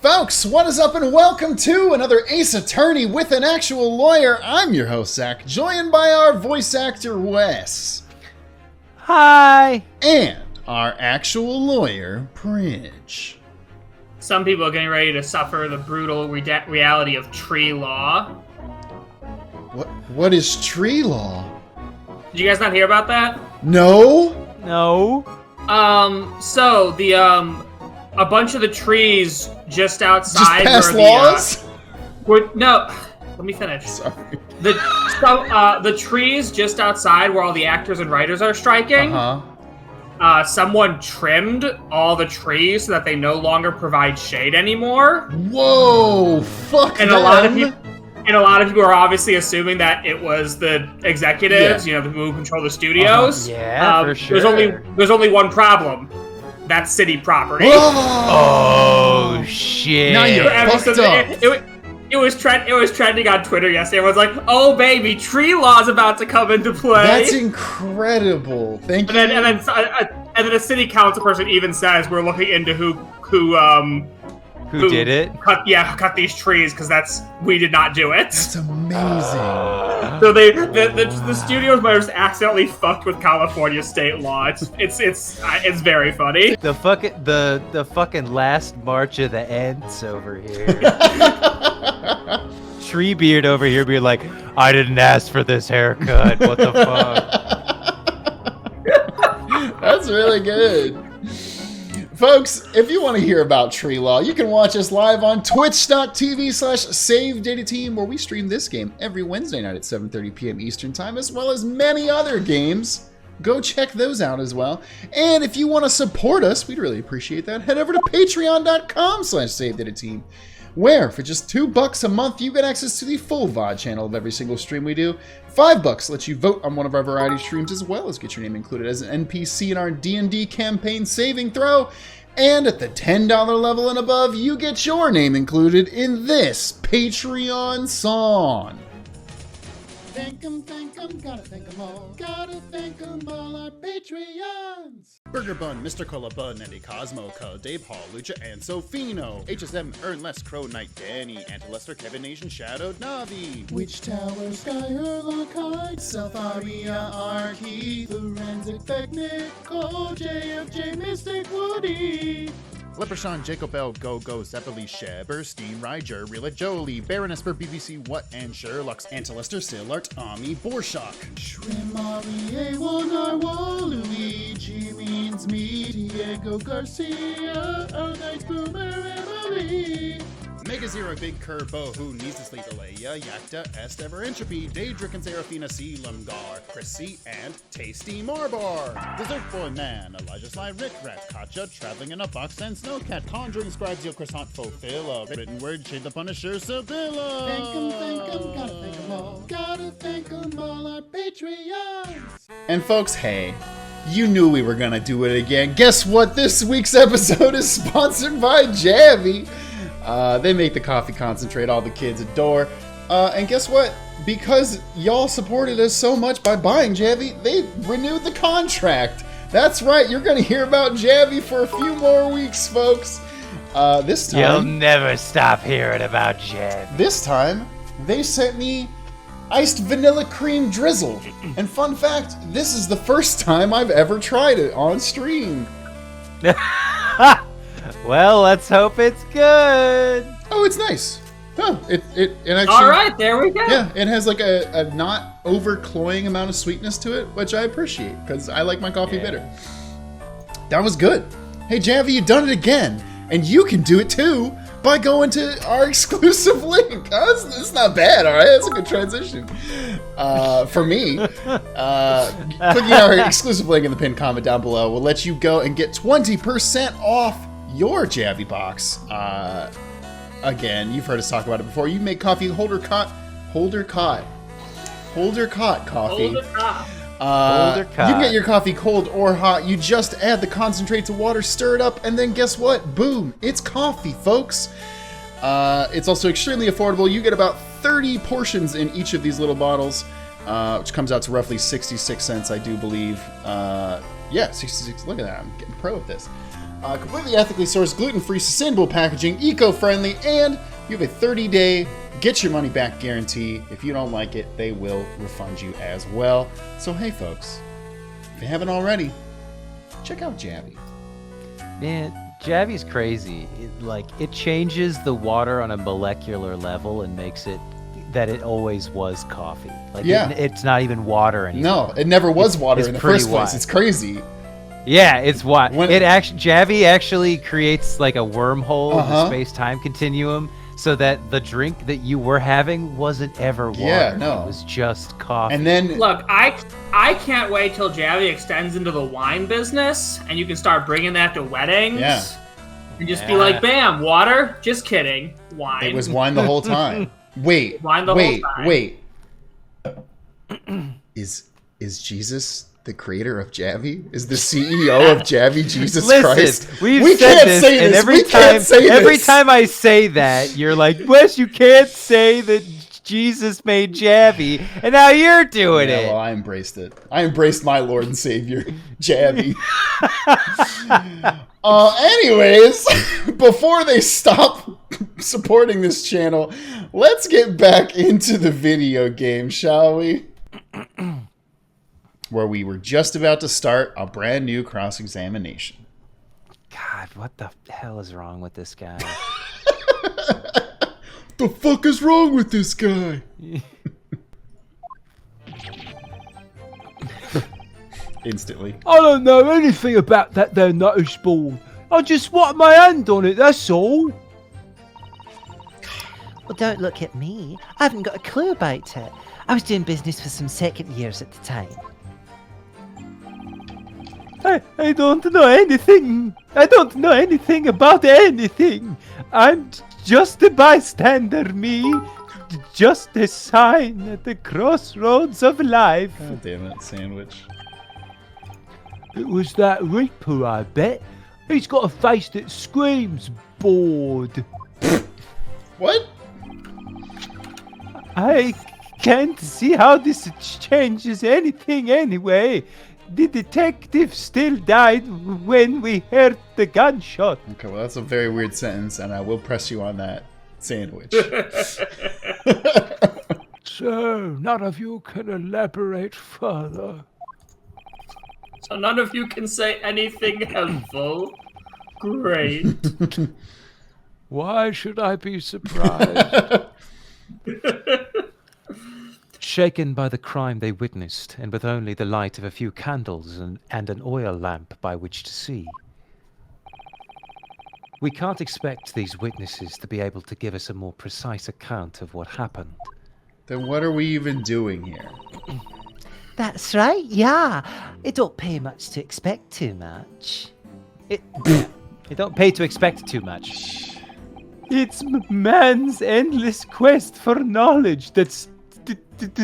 Folks, what is up and welcome to another Ace Attorney with an actual lawyer. I'm your host, Zach, joined by our voice actor, Wes. Hi! And our actual lawyer, Bridge. Some people are getting ready to suffer the brutal reality of tree law. What is tree law? Did you guys not hear about that? No? No. So a bunch of the trees just outside Just where pass laws? No, let me finish. Sorry. The trees just outside where all the actors and writers are striking. Someone trimmed all the trees so that they no longer provide shade anymore. Whoa! Fuck And them. a lot of people are obviously assuming that it was the executives, the people who control the studios. Yeah, for sure. There's only one problem. That's city property. Oh shit! Now you're fucked up. It was trending on Twitter yesterday. Everyone's like, "Oh baby, tree law's about to come into play." That's incredible. Thank you. And then a city council person even says we're looking into who did it? Cut these trees because we did not do it. That's amazing. So the studios might have just accidentally fucked with California state law. It's very funny. The fucking last march of the ants over here. Treebeard over here being like, I didn't ask for this haircut. What the fuck? That's really good. Folks, if you want to hear about tree law, you can watch us live on twitch.tv/SaveDataTeam, where we stream this game every Wednesday night at 7:30 p.m. Eastern Time, as well as many other games. Go check those out as well. And if you want to support us, we'd really appreciate that. Head over to patreon.com/SaveDataTeam, where for just $2 a month, you get access to the full VOD channel of every single stream we do. $5 lets you vote on one of our variety streams, as well as get your name included as an NPC in our D&D campaign saving throw. And at the $10 level and above, you get your name included in this Patreon song. Thank 'em, gotta thank 'em all. Gotta thank 'em all, our Patreons. Burger Bun, Mr. Cola Bun, Andy Cosmo, Dave Hall, Lucha, and Sofino. HSM, Ernless, Crow Knight, Danny, Antilester, Kevin Nation, Shadowed Navi. Witch Tower, Sky Hurlock, Self Aria, Arky, Forensic Technic, Cole, JFJ, Mystic Woody. Leprechaun, Jacob L, Go, Zeppeli, Sheber, Steen, Ryger, Rilla, Jolie, Baron Esper, BBC, What, and Sherlock's, Antilister, Sillart, Ami, Borshock. Shrim, Ari, A1, Narwhal, Luigi, Means Me, Diego Garcia, A Nice Boomer, Emily. Mega Zero, Big Curbo, Who Needs to Sleep, Alea, Yakta, Estever, Entropy, Daedric and Serafina, C, Lumgar, Chrissy, and Tasty Marbar. Dessert Boy Man, Elijah Sly, Rick Rat, Katja, Traveling in a Box, and Snowcat, Conjuring Scribes, Yo Croissant, Fofilla, Written Word, Shade the Punisher, Sibylla. Thank 'em, gotta thank 'em all. Gotta thank 'em all, our Patreons. And folks, hey, you knew we were gonna do it again. Guess what? This week's episode is sponsored by Javi. They make the coffee concentrate all the kids adore. And guess what? Because y'all supported us so much by buying Javi, they renewed the contract. That's right, you're going to hear about Javi for a few more weeks, folks. This time... You'll never stop hearing about Javi. This time, they sent me iced vanilla cream drizzle. And fun fact, this is the first time I've ever tried it on stream. Well, let's hope it's good. Oh, it's nice. Oh, it actually... All right, there we go. Yeah, it has like a not overcloying amount of sweetness to it, which I appreciate, because I like my coffee bitter. That was good. Hey, Javi, you done it again. And you can do it too by going to our exclusive link. It's not bad, all right? That's a good transition. For me, clicking our exclusive link in the pinned comment down below will let you go and get 20% off your Javi box. Again, you've heard us talk about it before. You make coffee holder cot coffee. Holder cot. You can get your coffee cold or hot. You just add the concentrate to water, stir it up, and then guess what? Boom! It's coffee, folks. It's also extremely affordable. You get about 30 portions in each of these little bottles, which comes out to roughly 66 cents, I do believe. Yeah, 66. Look at that. I'm getting pro at this. completely ethically sourced, gluten-free, sustainable packaging, eco-friendly, and you have a 30-day get-your-money-back guarantee. If you don't like it, they will refund you as well. So, hey, folks, if you haven't already, check out Javi. Man, Javi's crazy. It changes the water on a molecular level and makes it that it always was coffee. It's not even water anymore. No, it never was water in the first place. It's crazy. Yeah, it's what Javi actually creates like a wormhole in the space-time continuum, so that the drink that you were having wasn't ever water. Yeah, no, it was just coffee. And then look, I can't wait till Javi extends into the wine business, and you can start bringing that to weddings. Yeah. And just be like, bam, water. Just kidding, wine. It was wine the whole time. Wait, wine the whole time. Wait. Is Jesus the creator of Javi? Is the CEO of Javi Jesus Christ? We can't say this, and every time I say that, you're like, Wes, you can't say that Jesus made Javi, and now you're doing it. Well, I embraced it. I embraced my Lord and Savior, Javi. Anyways, before they stop supporting this channel, let's get back into the video game, shall we? Where we were just about to start a brand new cross-examination. God, what the hell is wrong with this guy? The fuck is wrong with this guy? Instantly. I don't know anything about that there notice board. I just wiped my hand on it, that's all. Well, don't look at me. I haven't got a clue about it. I was doing business for some second years at the time. I don't know anything. I don't know anything about anything. I'm just a bystander, me. Just a sign at the crossroads of life. God damn it, sandwich. It was that Reaper, I bet. He's got a face that screams bored. What? I can't see how this changes anything anyway. The detective still died when we heard the gunshot. Okay, well, that's a very weird sentence, and I will press you on that sandwich. So, none of you can elaborate further. So none of you can say anything helpful. Great. Why should I be surprised? Shaken by the crime they witnessed, and with only the light of a few candles and an oil lamp by which to see, we can't expect these witnesses to be able to give us a more precise account of what happened. Then what are we even doing here? That's right, yeah. It don't pay much to expect too much. It don't pay to expect too much. It's man's endless quest for knowledge that's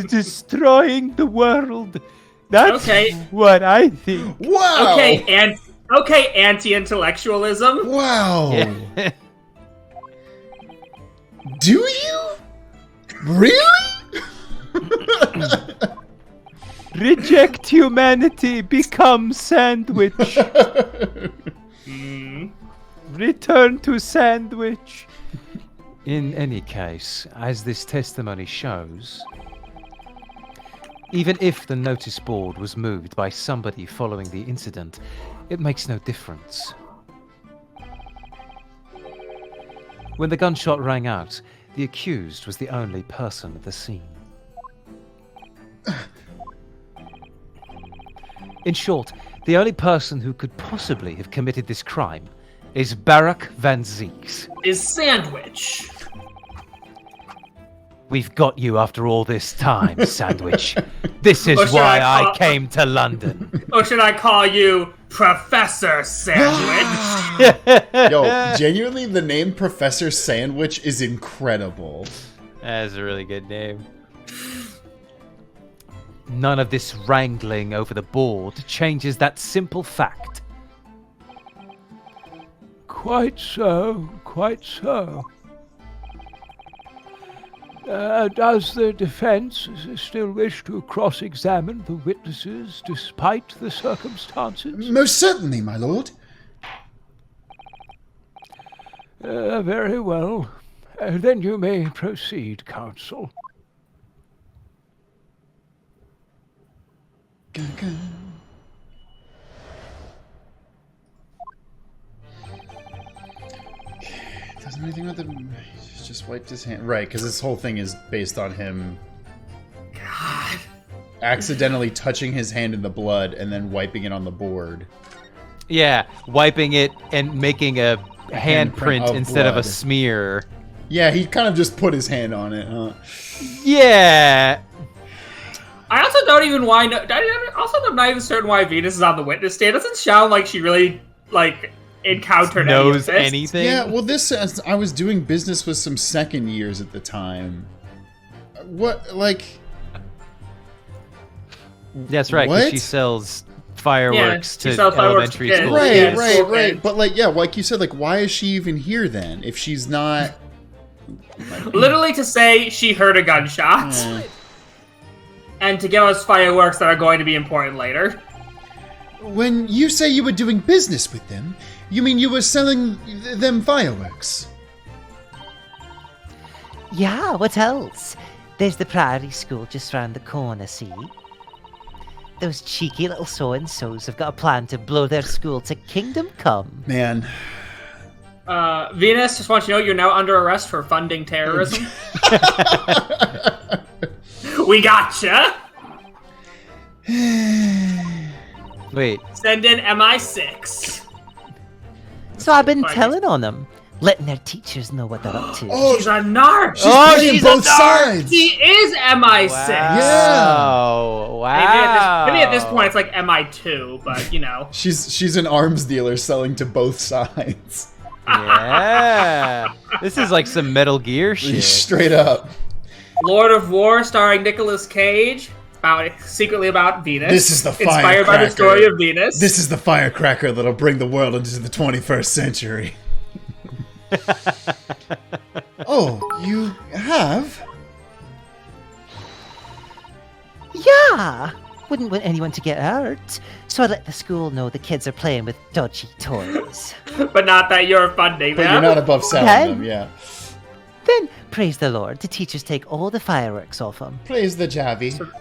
destroying the world. That's what I think. Wow. Okay, anti-intellectualism. Wow. Yeah. Do you? Really? Reject humanity, become sandwich. Return to sandwich. In any case, as this testimony shows, even if the notice board was moved by somebody following the incident, it makes no difference. When the gunshot rang out, the accused was the only person at the scene. In short, the only person who could possibly have committed this crime is Barak van Zieks. Is Sandwich. We've got you after all this time, Sandwich. This is why I came to London. Or should I call you Professor Sandwich? Yo, genuinely, the name Professor Sandwich is incredible. That's a really good name. None of this wrangling over the board changes that simple fact. Quite so, quite so. Does the defense still wish to cross-examine the witnesses despite the circumstances? Most certainly, my lord. Very well. Then you may proceed, counsel. Doesn't anything with him. He's just wiped his hand. Right, because this whole thing is based on him accidentally touching his hand in the blood and then wiping it on the board. Yeah, wiping it and making a handprint instead of a smear. Yeah, he kind of just put his hand on it, huh? Yeah. I also don't even I'm not even certain why Venus is on the witness stand. It doesn't sound like she really encountered knows any of this. anything. Yeah, well, this I was doing business with some second years at the time. What, like? That's right. 'Cause she sells fireworks to elementary kids. school. Right. But like you said, why is she even here then? If she's not, literally to say she heard a gunshot, and to give us fireworks that are going to be important later. When you say you were doing business with them, you mean you were selling them fireworks? Yeah, what else? There's the Priory School just round the corner, see? Those cheeky little so-and-sos have got a plan to blow their school to kingdom come. Man. Venus, just want you to know you're now under arrest for funding terrorism. We gotcha! Wait. Send in MI6. So I've been telling on them, letting their teachers know what they're up to. Oh, she's a narc! She's both sides! She is MI6! Wow. Wow. Maybe at this point it's like MI2, but you know. She's an arms dealer selling to both sides. Yeah. This is like some Metal Gear shit. Straight up. Lord of War starring Nicolas Cage. Secretly about Venus. This is the firecracker. Inspired by the story of Venus. This is the firecracker that'll bring the world into the 21st century. Oh, you have? Yeah! Wouldn't want anyone to get hurt, so I let the school know the kids are playing with dodgy toys. But not that you're funding But them. you're not above selling them, yeah. Then, praise the Lord, the teachers take all the fireworks off them. Praise the Javi.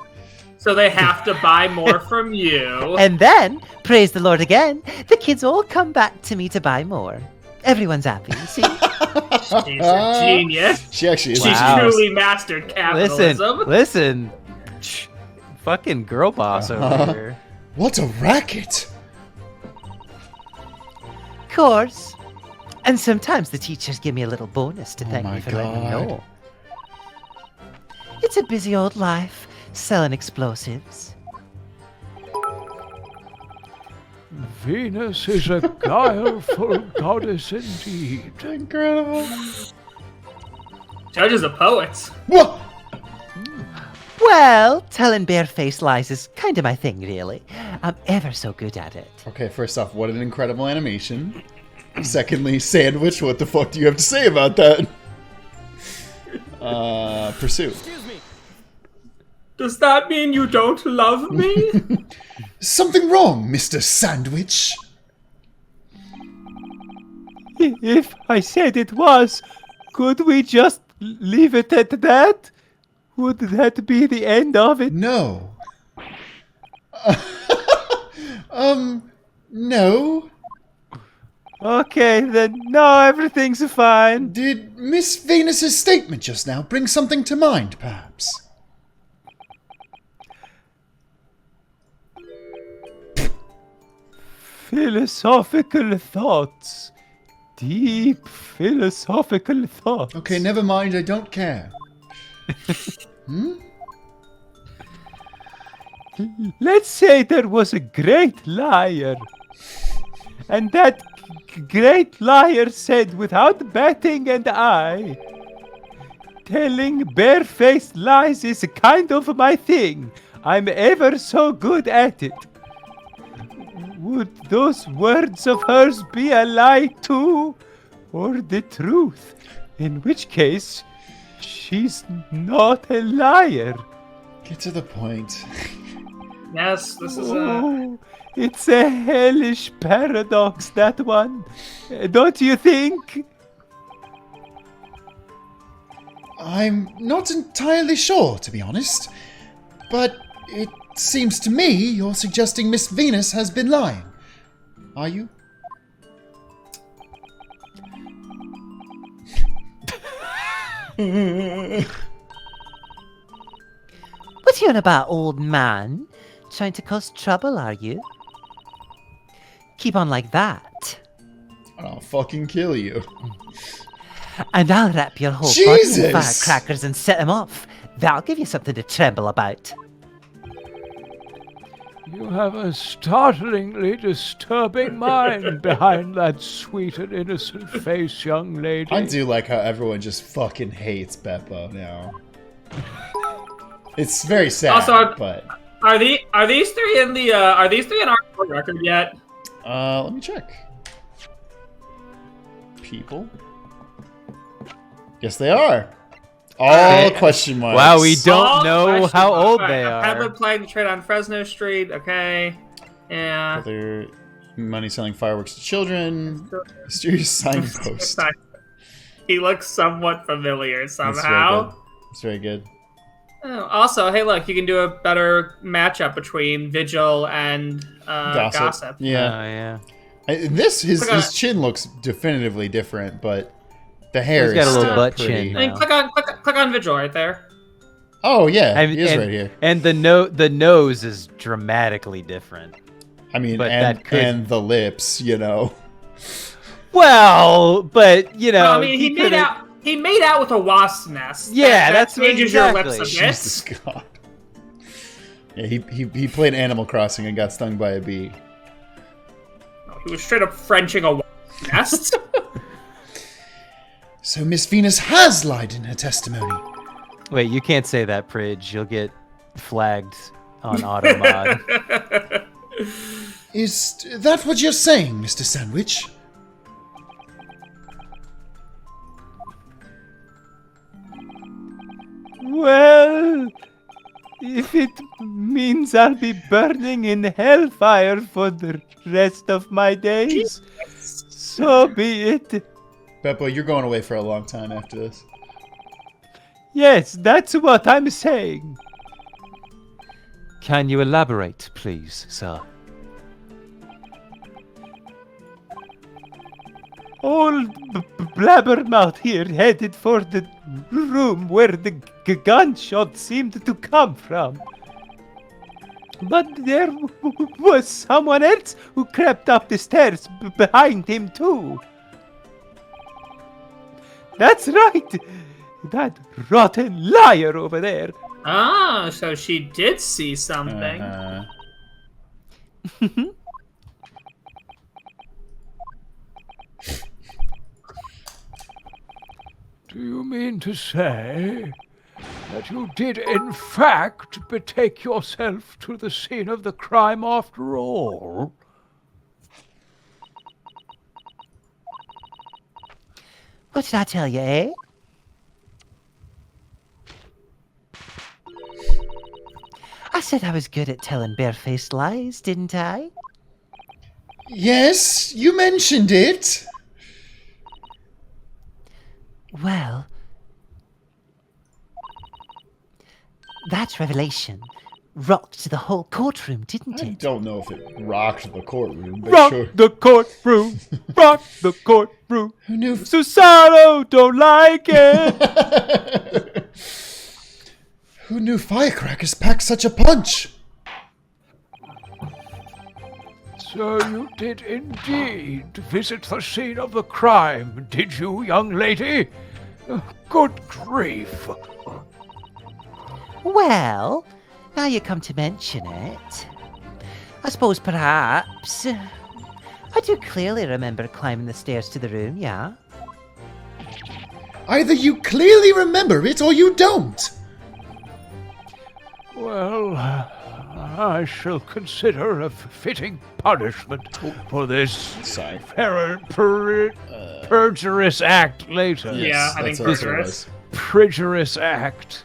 So they have to buy more from you. And then, praise the Lord again, the kids all come back to me to buy more. Everyone's happy, see? She's a genius. She actually is. She's Wow. truly mastered capitalism. Listen. Fucking girl boss over here. What a racket! Of course. And sometimes the teachers give me a little bonus to thank my me for letting me God. know. It's a busy old life, selling explosives. Venus is a guileful goddess indeed. Incredible. Judge is a poet. Whoa! Well, telling barefaced lies is kind of my thing, really. I'm ever so good at it. Okay, first off, what an incredible animation. Secondly, Sandwich, what the fuck do you have to say about that? Pursue. Does that mean you don't love me? Something wrong, Mr. Sandwich? If I said it was, could we just leave it at that? Would that be the end of it? No. No. Okay, then no, everything's fine. Did Miss Venus's statement just now bring something to mind, perhaps? Philosophical thoughts. Deep philosophical thoughts. Okay, never mind, I don't care. Let's say there was a great liar. And that great liar said without batting an eye, telling barefaced lies is kind of my thing. I'm ever so good at it. Would those words of hers be a lie too? Or the truth? In which case, she's not a liar. Get to the point. Yes, this is Oh, it's a hellish paradox, that one. Don't you think? I'm not entirely sure, to be honest. But it seems to me you're suggesting Miss Venus has been lying. Are you? What are you on about, old man? Trying to cause trouble, are you? Keep on like that. I'll fucking kill you. And I'll wrap your whole body in firecrackers and set them off. That'll give you something to tremble about. You have a startlingly disturbing mind behind that sweet and innocent face, young lady. I do like how everyone just fucking hates Beppo now. It's very sad, Also, but... Are these three in our court record yet? Let me check. People? Yes, they are. All question marks. Wow, we don't All know question how marks. old Right, they I've are. been playing the trade on Fresno Street. Okay. Yeah. Other money selling fireworks to children. Mysterious signpost. He looks somewhat familiar That's somehow. very good. Oh, also, hey, look, you can do a better matchup between Vigil and Gossip. Yeah. Oh, yeah. His chin looks definitively different, but the hair He's got is a little still butt pretty. chin. I mean, click on Vigil right there. Oh yeah, I he mean, is right here. And the nose is dramatically different. I mean, but and the lips, you know. Well, but you know, Well, I mean, he made out with a wasp nest. Yeah, that's changes exactly. your lips a bit. Jesus God. Yeah, he played Animal Crossing and got stung by a bee. No, he was straight up Frenching a wasp nest. So Miss Venus has lied in her testimony. Wait, you can't say that, Pridge. You'll get flagged on Automod. Is that what you're saying, Mr. Sandwich? Well, if it means I'll be burning in hellfire for the rest of my days, so be it. Beppo, you're going away for a long time after this. Yes, that's what I'm saying. Can you elaborate, please, sir? Old Blabbermouth here headed for the room where the gunshot seemed to come from. But there was someone else who crept up the stairs behind him too. That's right. That rotten liar over there. Ah, so she did see something. Do you mean to say that you did in fact betake yourself to the scene of the crime after all? What did I tell you, eh? I said I was good at telling barefaced lies, didn't I? Yes, you mentioned it. Well, that revelation rocked the whole courtroom, didn't I it? don't know if it rocked the courtroom, but Rock sure. the courtroom! Rock the courtroom! Who knew? Susano don't like it! Who knew firecrackers pack such a punch? So you did indeed visit the scene of the crime, did you, young lady? Good grief. Well, now you come to mention it, I suppose perhaps I do clearly remember climbing the stairs to the room, yeah? Either you clearly remember it or you don't. Well, I shall consider a fitting punishment for this perjurious act later. Yeah, I think that's what it perjurious. was. Perjurious act.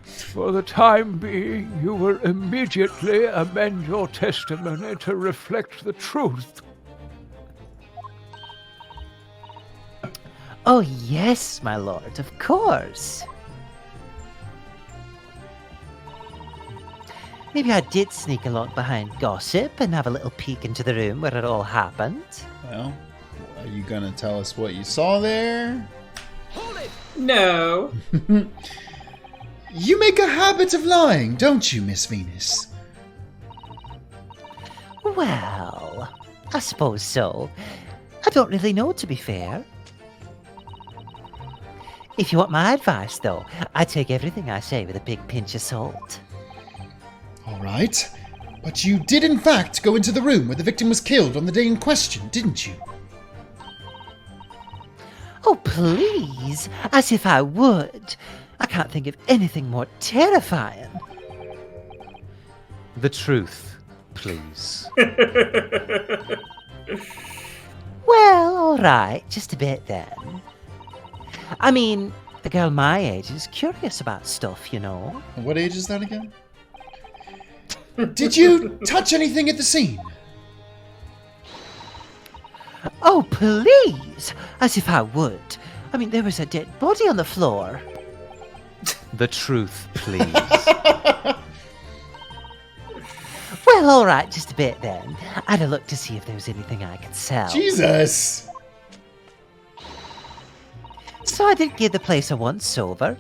For the time being, you will immediately amend your testimony to reflect the truth. Oh yes, my lord, of course. Maybe I did sneak along behind gossip and have a little peek into the room where it all happened. Well, are you gonna tell us what you saw there? No. You make a habit of lying, don't you, Miss Venus? Well, I suppose so. I don't really know, to be fair. If you want my advice, though, I take everything I say with a big pinch of salt. All right. But you did, in fact, go into the room where the victim was killed on the day in question, didn't you? Oh, please! As if I would. I can't think of anything more terrifying. The truth, please. Well, all right, just a bit then. I mean, a girl my age is curious about stuff, you know. What age is that again? Did you touch anything at the scene? Oh, please! As if I would. I mean, there was a dead body on the floor. The truth, please. Well, all right, just a bit then. I had a look to see if there was anything I could sell. Jesus! So I did give the place a once-over,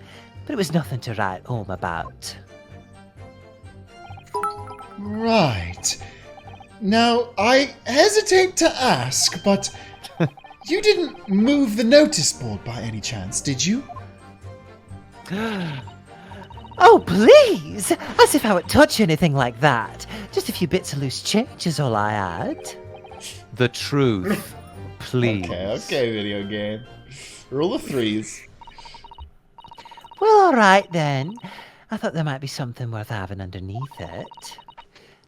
but it was nothing to write home about. Right. Now, I hesitate to ask, but you didn't move the notice board by any chance, did you? Oh, please! As if I would touch anything like that. Just a few bits of loose change is all I had. The truth, please. Okay, video game. Rule of threes. Well, all right then. I thought there might be something worth having underneath it.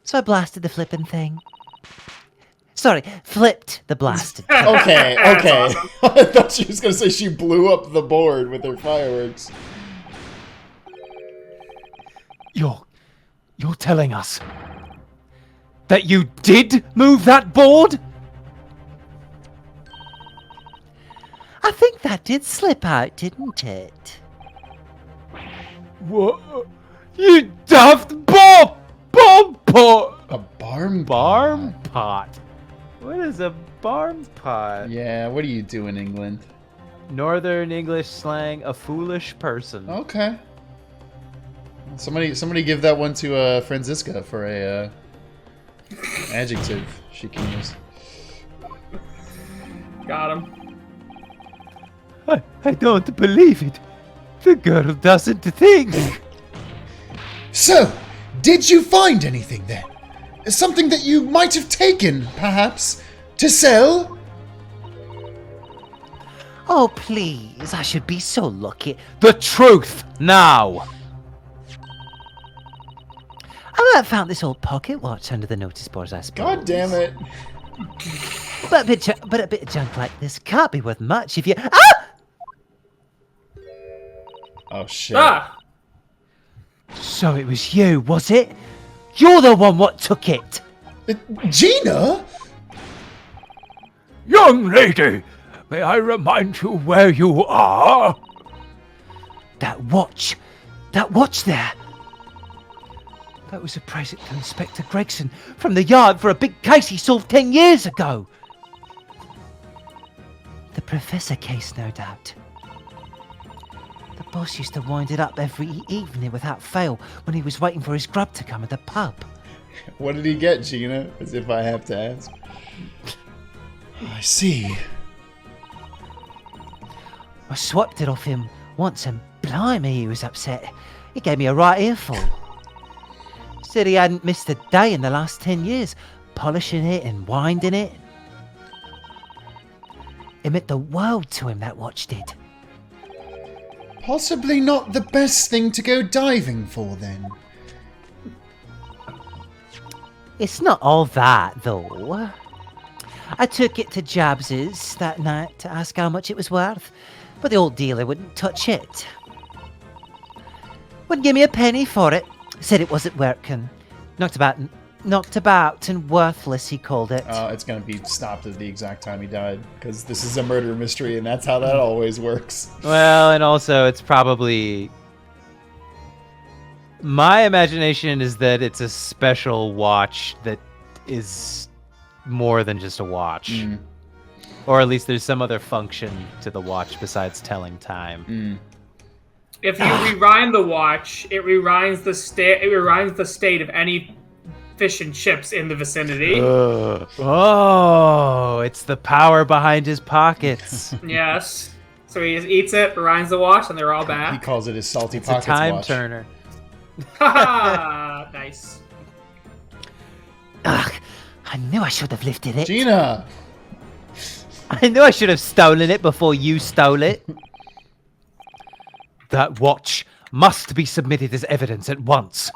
So I blasted the flippin' thing. Sorry, flipped the blasted thing. Okay. Awesome. I thought she was going to say she blew up the board with her fireworks. You're telling us that you did move that board? I think that did slip out, didn't it? What? You daft bomb pot! A barn Barm pot. What is a barm pot? Yeah, what do you do in England? Northern English slang, a foolish person. Okay. Somebody give that one to Franziska for a adjective she can use. Got him. I don't believe it. The girl doesn't think. So, did you find anything then? Something that you might have taken, perhaps, to sell? Oh, please, I should be so lucky. The truth, now! I might have found this old pocket watch under the notice boards, I suppose. God damn it. But a bit of junk like this can't be worth much if you... Ah! Oh, shit. Ah! So it was you, was it? You're the one what took it. Gina? Young lady, may I remind you where you are? That watch there. That was a present to Inspector Gregson from the yard for a big case he solved 10 years ago. The Professor case, no doubt. The boss used to wind it up every evening without fail when he was waiting for his grub to come at the pub. What did he get, Gina? As if I have to ask. I see. I swapped it off him once and blimey, he was upset. He gave me a right earful. Said he hadn't missed a day in the last 10 years, polishing it and winding it. It meant the world to him, that watch did. Possibly not the best thing to go diving for, then. It's not all that, though. I took it to Jabs's that night to ask how much it was worth, but the old dealer wouldn't touch it. Wouldn't give me a penny for it. Said it wasn't working. Knocked about and worthless, he called it. It's going to be stopped at the exact time he died, because this is a murder mystery, and that's how that always works. Well, and also it's probably My imagination is that it's a special watch that is more than just a watch. Or at least there's some other function to the watch besides telling time. If you rewind the watch, it rewinds the state. It rewinds the state of any fish and chips in the vicinity. Oh, it's the power behind his pockets. Yes. So he just eats it, rewinds the watch, and they're all He back. calls it his salty It's a pockets time watch. turner. Haha! Nice. Ugh, I knew I should have lifted it. Gina! I knew I should have stolen it before you stole it. That watch must be submitted as evidence at once.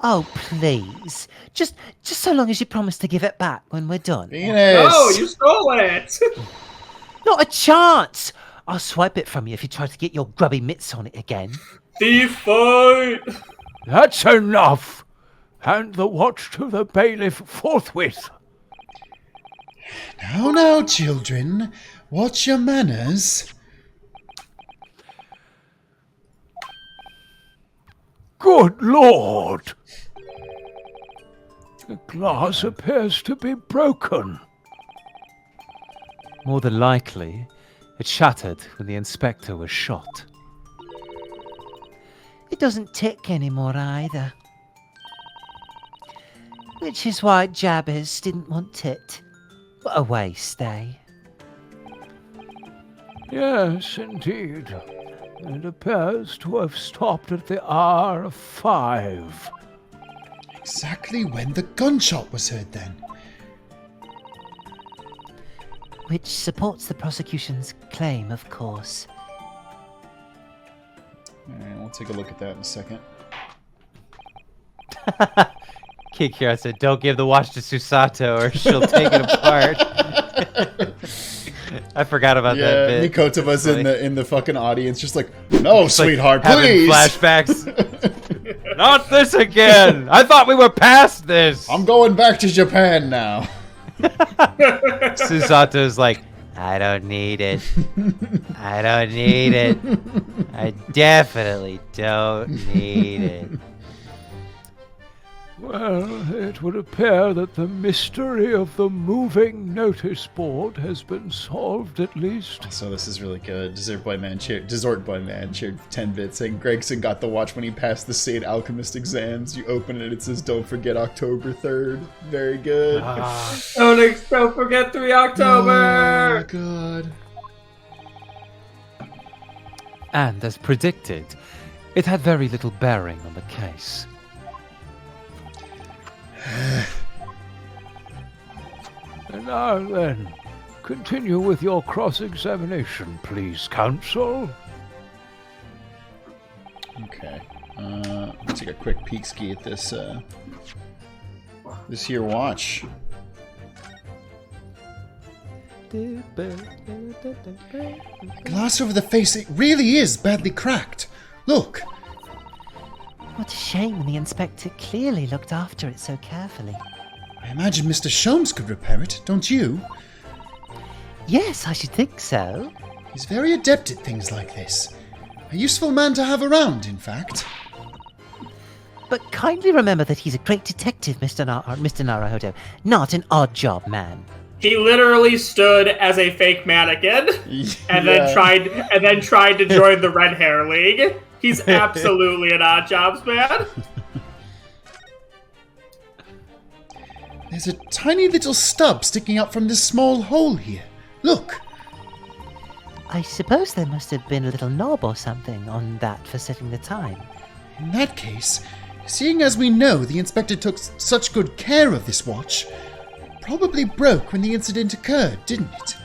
Oh, please. Just so long as you promise to give it back when we're done. Venus! No, you stole it! Not a chance! I'll swipe it from you if you try to get your grubby mitts on it again. Thief fight! That's enough. Hand the watch to the bailiff forthwith. Now, children. Watch your manners. Good Lord! The glass appears to be broken. More than likely, it shattered when the inspector was shot. It doesn't tick anymore either. Which is why Jabez didn't want it. What a waste, eh? Yes, indeed. It appears to have stopped at the hour of 5. Exactly when the gunshot was heard then. Which supports the prosecution's claim, of course. Alright, we'll take a look at that in a second. Kid Kira said, don't give the watch to Susato or she'll take it apart. I forgot about that Yeah, bit. Mikotoba's in the fucking audience, just like, no, It's like sweetheart, having please! flashbacks. Not this again! I thought we were past this! I'm going back to Japan now. Susato's like, I don't need it. I don't need it. I definitely don't need it. Well, it would appear that the mystery of the moving notice board has been solved at least. So this is really good. Dessert Boy Man cheered 10 bits saying Gregson got the watch when he passed the State Alchemist exams. You open it, it says don't forget October 3rd. Very good. Don't forget 3 October! Oh, God. And as predicted, it had very little bearing on the case. And now then, continue with your cross-examination, please, counsel. Okay. Let's take a quick peek ski at this this here watch. Glass over the face, it really is badly cracked. Look. What a shame when the inspector clearly looked after it so carefully. I imagine Mr. Sholmes could repair it, don't you? Yes, I should think so. He's very adept at things like this. A useful man to have around, in fact. But kindly remember that he's a great detective, Mr. Naruhodo, not an odd job man. He literally stood as a fake mannequin and then tried to join the Red Hair League. He's absolutely an odd jobs man. There's a tiny little stub sticking up from this small hole here. Look. I suppose there must have been a little knob or something on that for setting the time. In that case, seeing as we know the inspector took such good care of this watch, probably broke when the incident occurred, didn't it?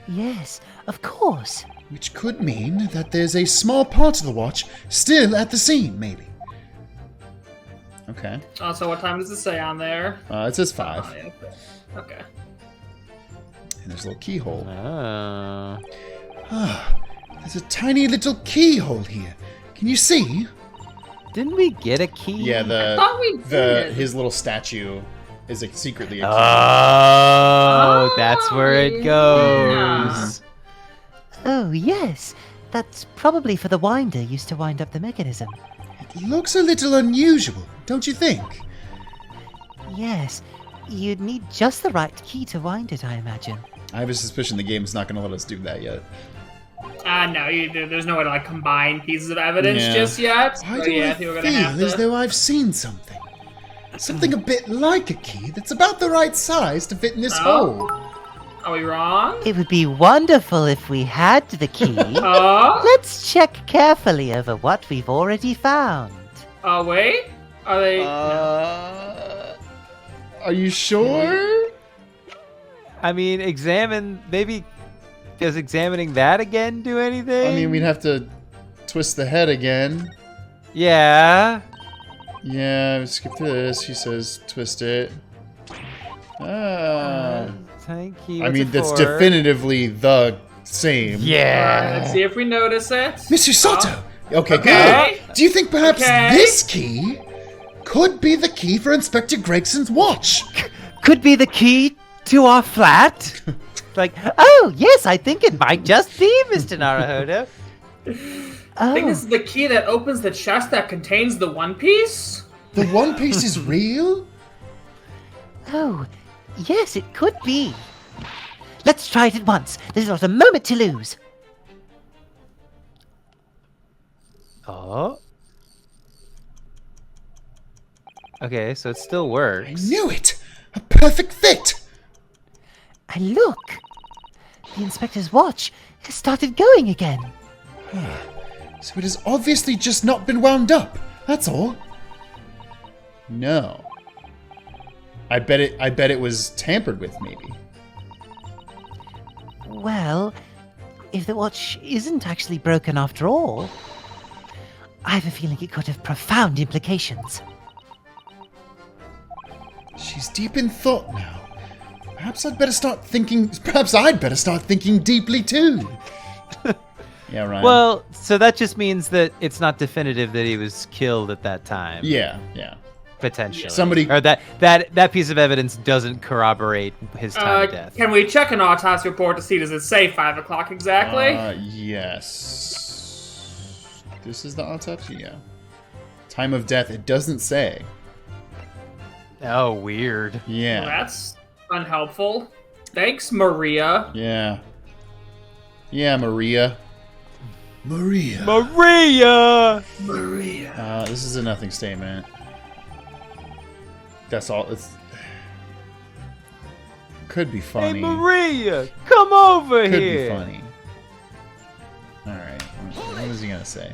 Yes, of course. Which could mean that there's a small part of the watch still at the scene, maybe. Okay. Also, what time does it say on there? It says 5. Oh, yeah. Okay. And there's a little keyhole. Oh. There's a tiny little keyhole here. Can you see? Didn't we get a key? Yeah, thought we did. his little statue is secretly a key. Oh, that's where it yeah. goes. Oh, yes. That's probably for the winder used to wind up the mechanism. It looks a little unusual, don't you think? Yes, you'd need just the right key to wind it, I imagine. I have a suspicion the game's not going to let us do that yet. No, there's no way to like combine pieces of evidence just yet. Why So, do yeah, I I think we're feel gonna have as to. though I've seen something? Something a bit like a key that's about the right size to fit in this hole. Are we wrong? It would be wonderful if we had the key. Oh, Let's check carefully over what we've already found. wait. Are they? Are you sure? I mean, maybe does examining that again do anything? I mean, we'd have to twist the head again. Yeah. Yeah, skip this. He says twist it. Thank you. I What's mean, it that's for? definitively the same. Yeah. Let's see if we notice it. Mr. Soto! Okay, Okay. good. Do you think perhaps Okay. this key could be the key for Inspector Gregson's watch? Could be the key to our flat? Like, Oh, yes, I think it might just be, Mr. Naruhodo. I think Oh, this is the key that opens the chest that contains the One Piece. The One Piece is real? oh, yes, it could be. Let's try it at once. There's not a moment to lose. oh. Okay, so it still I works. knew it! A perfect fit! And look, the inspector's watch has started going again. So it has obviously just not been wound up. That's all. No. I bet it was tampered with, maybe. Well, if the watch isn't actually broken after all, I have a feeling it could have profound implications. She's deep in thought now. Perhaps I'd better start thinking deeply too. Yeah, Ryan. Well, so that just means that it's not definitive that he was killed at that time. yeah. Potentially. Somebody- or that piece of evidence doesn't corroborate his time of death. Can we check an autopsy report to see, does it say 5 o'clock exactly? Yes. This is the autopsy, yeah. Time of death, it doesn't say. Oh, weird. Yeah. Well, that's unhelpful. Thanks, Maria. Yeah. Yeah, Maria. Maria. Maria! This is a nothing statement. That's all. It's could be funny. Hey, Maria, come over Could here. be funny. All right. What is he gonna say?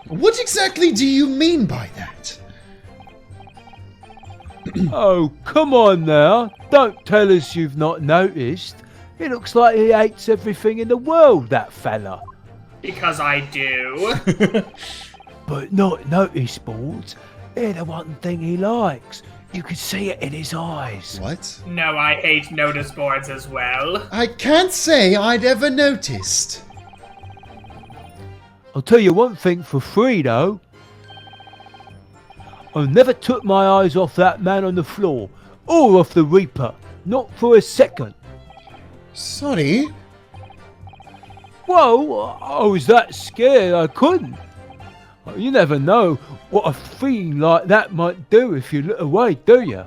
What exactly do you mean by that? Oh, come on now. Don't tell us you've not noticed. It looks like he hates everything in the world, that fella. Because I do. But not notice boards. They're the one thing he likes. You can see it in his eyes. What? No, I hate notice boards as well. I can't say I'd ever noticed. I'll tell you one thing for free, though. I never took my eyes off that man on the floor, or off the Reaper. Not for a second. Sorry. Well, I was that scared I couldn't. You never know what a thing like that might do if you look away, do you?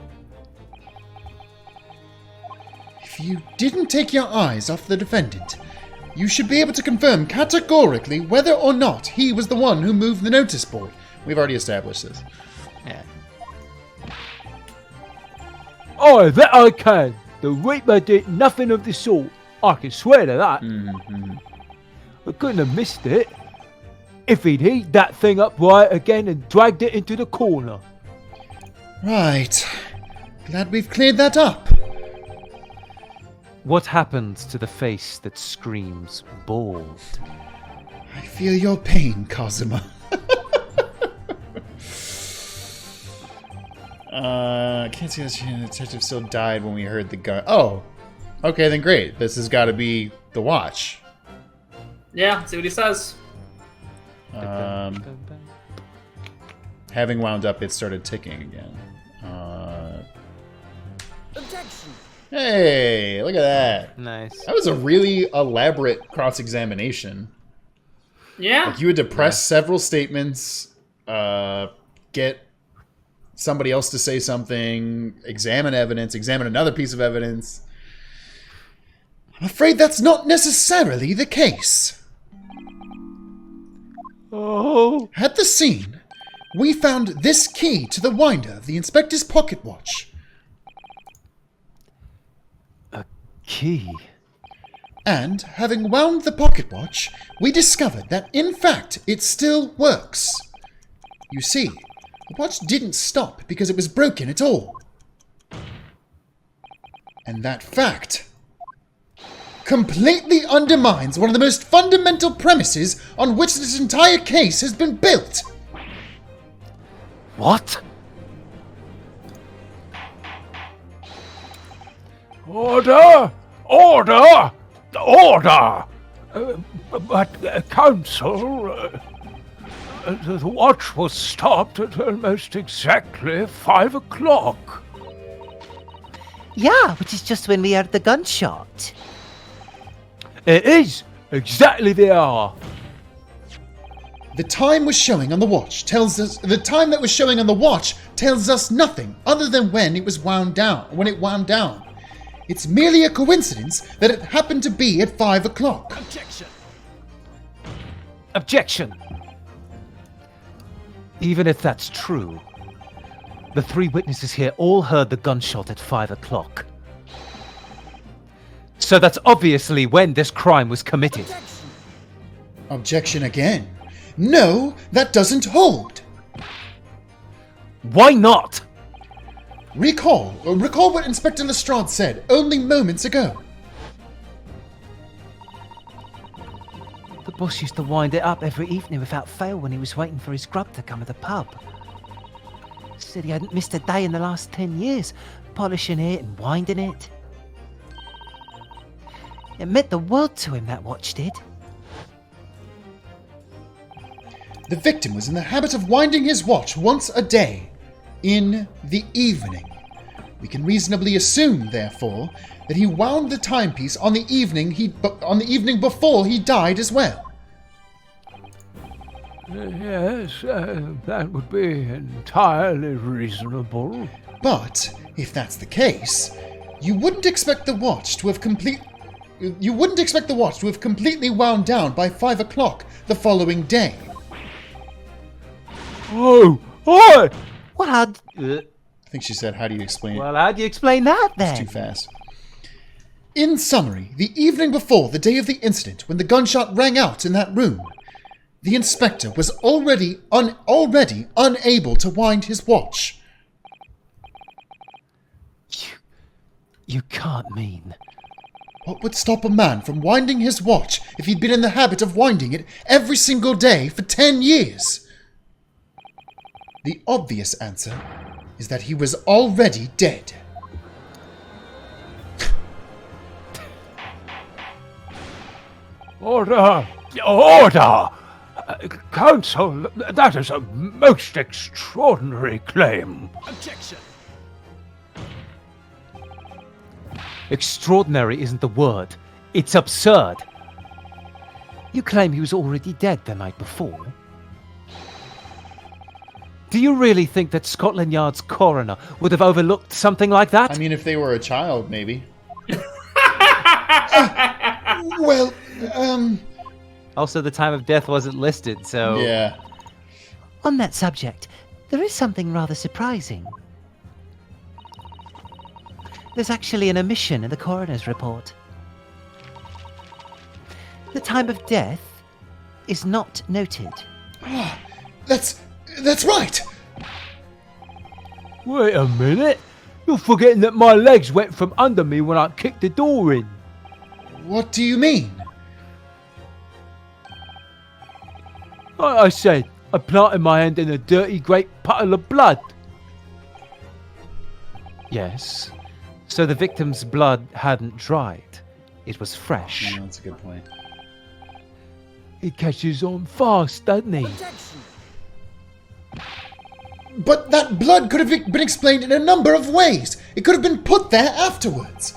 If you didn't take your eyes off the defendant, you should be able to confirm categorically whether or not he was the one who moved the notice board. We've already established this. Yeah. Oh, that I can. The Reaper did nothing of the sort. I can swear to that. I couldn't have missed it. If he'd heat that thing up right again and dragged it into the corner. Right. Glad we've cleared that up. What happens to the face that screams bald? I feel your pain, Cosima. Can't see this. The detective still died when we heard the gun. Oh, okay, then great. This has got to be the watch. Yeah, let's see what he says. Having wound up, it started ticking again. Objection! Hey, look at that. Nice. That was a really elaborate cross-examination. Yeah. Like you had to press several statements, get somebody else to say something, examine evidence, examine another piece of evidence. I'm afraid that's not necessarily the case. Oh. At the scene, we found this key to the winder of the inspector's pocket watch. A key? And, having wound the pocket watch, we discovered that, in fact, it still works. You see, the watch didn't stop because it was broken at all. And that fact completely undermines one of the most fundamental premises on which this entire case has been built. What? Order! Order! Order! But, Counsel, the watch was stopped at almost exactly 5 o'clock. Yeah, which is just when we heard the gunshot. It is exactly the hour. The time was showing on the watch tells us the time that was showing on the watch tells us nothing other than when it wound down. It's merely a coincidence that it happened to be at 5 o'clock. Objection. Even if that's true, the 3 witnesses here all heard the gunshot at 5 o'clock. So that's obviously when this crime was committed. Objection again. No, that doesn't hold. Why not? Recall what Inspector Lestrade said only moments ago. The boss used to wind it up every evening without fail when he was waiting for his grub to come to the pub. Said he hadn't missed a day in the last 10 years, polishing it and winding it. It meant the world to him, that watch did. The victim was in the habit of winding his watch once a day, in the evening. We can reasonably assume, therefore, that he wound the timepiece on the evening before he died as well. Yes, that would be entirely reasonable. But if that's the case, you wouldn't expect the watch to have completely wound down by 5 o'clock the following day. Oh, oi! Well, I think she said, how do you explain it? well, how do you explain that then? It's too fast. In summary, the evening before the day of the incident, when the gunshot rang out in that room, the inspector was already unable to wind his watch. You can't mean... What would stop a man from winding his watch if he'd been in the habit of winding it every single day for 10 years? The obvious answer is that he was already dead. Order! Order! Counsel, that is a most extraordinary claim. Objection! Extraordinary isn't the word. It's absurd. You claim he was already dead the night before? Do you really think that Scotland Yard's coroner would have overlooked something like that? I mean, if they were a child, maybe. Well, Also, the time of death wasn't listed, so... yeah. On that subject, there is something rather surprising. There's actually an omission in the coroner's report. The time of death is not noted. That's right! Wait a minute. You're forgetting that my legs went from under me when I kicked the door in. What do you mean? Like I said, I planted my hand in a dirty great puddle of blood. Yes. So the victim's blood hadn't dried. It was fresh. Yeah, that's a good point. He catches on fast, doesn't he? But that blood could have been explained in a number of ways. It could have been put there afterwards.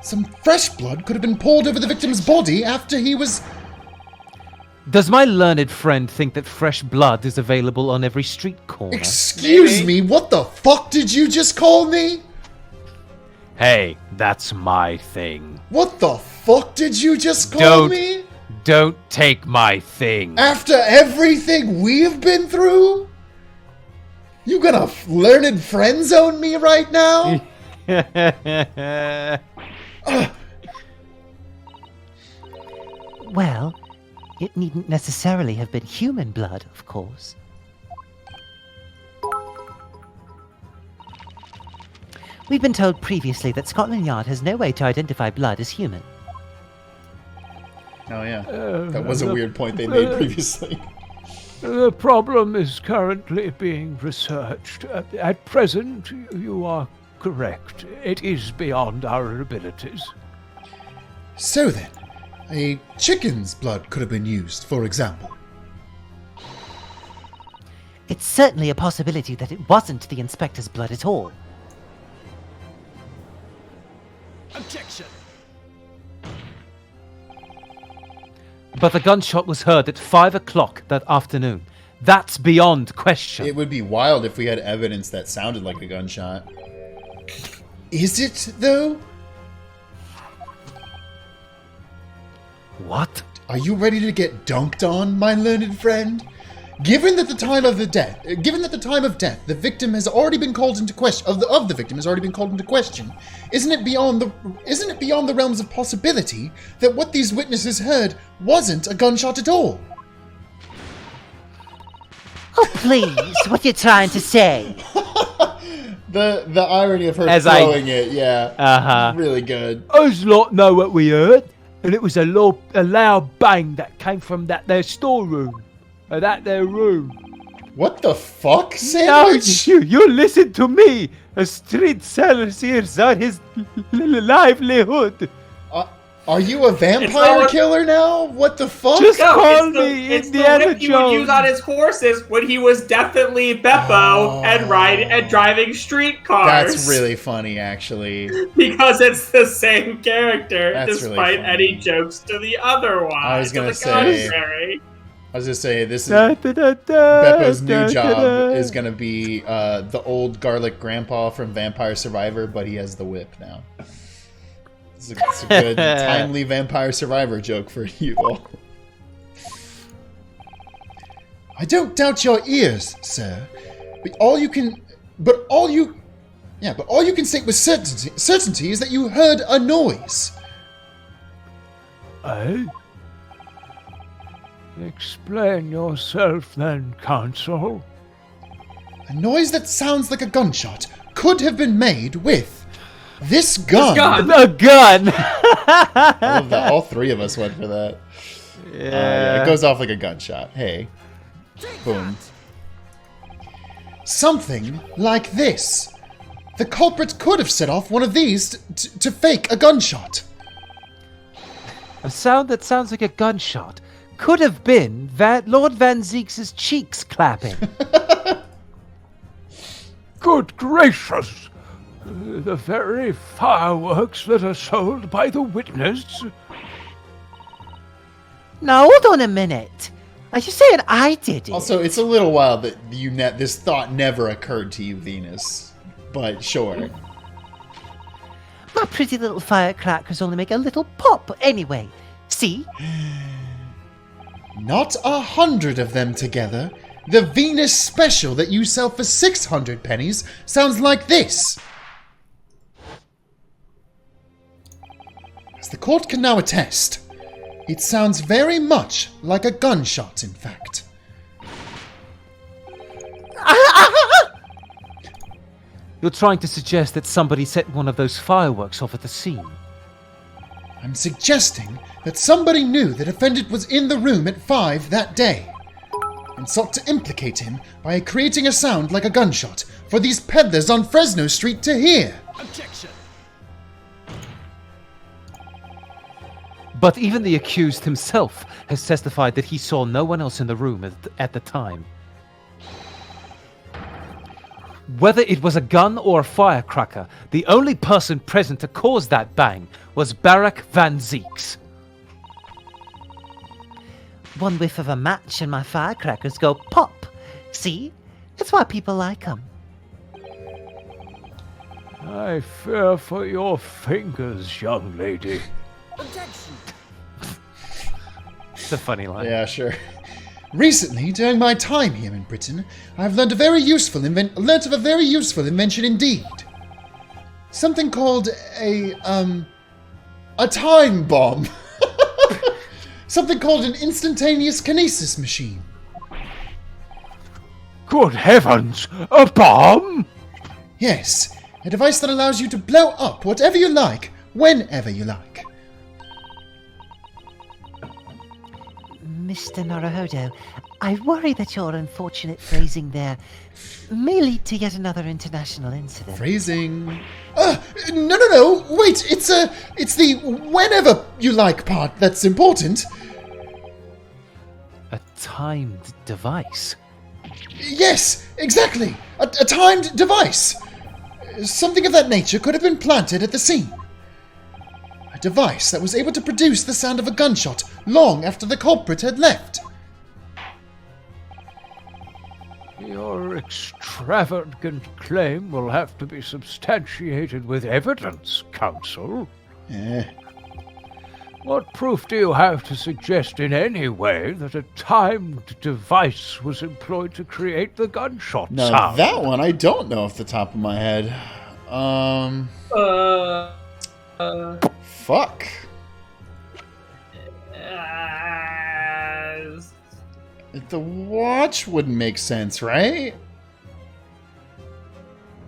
Some fresh blood could have been poured over the victim's body after he was... Does my learned friend think that fresh blood is available on every street corner? Excuse me, what the fuck did you just call me? Hey, that's my thing. What the fuck did you just call me? Don't take my thing. After everything we've been through? You gonna learned friend zone me right now? Well, it needn't necessarily have been human blood, of course. We've been told previously that Scotland Yard has no way to identify blood as human. Oh yeah, that was a weird point they made previously. The problem is currently being researched. At present, you are correct. It is beyond our abilities. So then, a chicken's blood could have been used, for example. It's certainly a possibility that it wasn't the inspector's blood at all. Objection! But the gunshot was heard at 5 o'clock that afternoon. That's beyond question. It would be wild if we had evidence that sounded like a gunshot. Is it, though? What? Are you ready to get dunked on, my learned friend? Given that the time of death, the victim has already been called into question. Of the victim has already been called into question. Isn't it beyond the realms of possibility that what these witnesses heard wasn't a gunshot at all? Oh, please, what are you trying to say? The irony of her throwing it, really good. Us lot know what we heard, and it was a loud bang that came from that there storeroom, or that there room. What the fuck, Now Sandwich? you listen to me. A street seller here's on his livelihood. Are you a vampire killer now? What the fuck? Just call it's me it's Indiana the whip he would use Jones. on his horses when he was definitely Beppo and driving streetcars. That's really funny, actually. Because it's the same character, That's really despite funny. any jokes to the other one. I was gonna to the say- contrary. I was just saying, this is Beppo's Beppo's new job is gonna be the old garlic grandpa from Vampire Survivor, but he has the whip now. It's a good, timely Vampire Survivor joke for you all. I don't doubt your ears, sir, but all you can state with certainty is that you heard a noise. Eh? Explain yourself then, counsel. A noise that sounds like a gunshot could have been made with this gun. A gun! I love that. All three of us went for that. Yeah. It goes off like a gunshot. Hey. Boom. Something like this. The culprit could have set off one of these to fake a gunshot. A sound that sounds like a gunshot could have been Lord Van Zieks' cheeks clapping. Good gracious! The very fireworks that are sold by the witness. Now, hold on a minute. Are you saying I did it? Also, it's a little wild that this thought never occurred to you, Venus. But sure. My pretty little firecrackers only make a little pop anyway. See? Not 100 of them together. The Venus special that you sell for 600 pennies sounds like this. As the court can now attest, it sounds very much like a gunshot, in fact. You're trying to suggest that somebody set one of those fireworks off at the scene. I'm suggesting that somebody knew the defendant was in the room at 5 that day and sought to implicate him by creating a sound like a gunshot for these peddlers on Fresno Street to hear. Objection! But even the accused himself has testified that he saw no one else in the room at the time. Whether it was a gun or a firecracker, the only person present to cause that bang was Barak van Zieks. One whiff of a match and my firecrackers go pop. See? That's why people like them. I fear for your fingers, young lady. Objection. It's a funny line. Yeah, sure. Recently, during my time here in Britain, I've learned of a very useful invention indeed. Something called a time bomb. Something called an instantaneous kinesis machine. Good heavens! A bomb? Yes, a device that allows you to blow up whatever you like, whenever you like. Mr. Naruhodo, I worry that your unfortunate phrasing there may lead to yet another international incident. Phrasing. No. Wait, it's the whenever you like part that's important. A timed device. Yes, exactly. A timed device. Something of that nature could have been planted at the scene. A device that was able to produce the sound of a gunshot long after the culprit had left. Your extravagant claim will have to be substantiated with evidence, counsel. What proof do you have to suggest in any way that a timed device was employed to create the gunshot Now sound? that one I don't know off the top of my head. Fuck. The watch wouldn't make sense, right?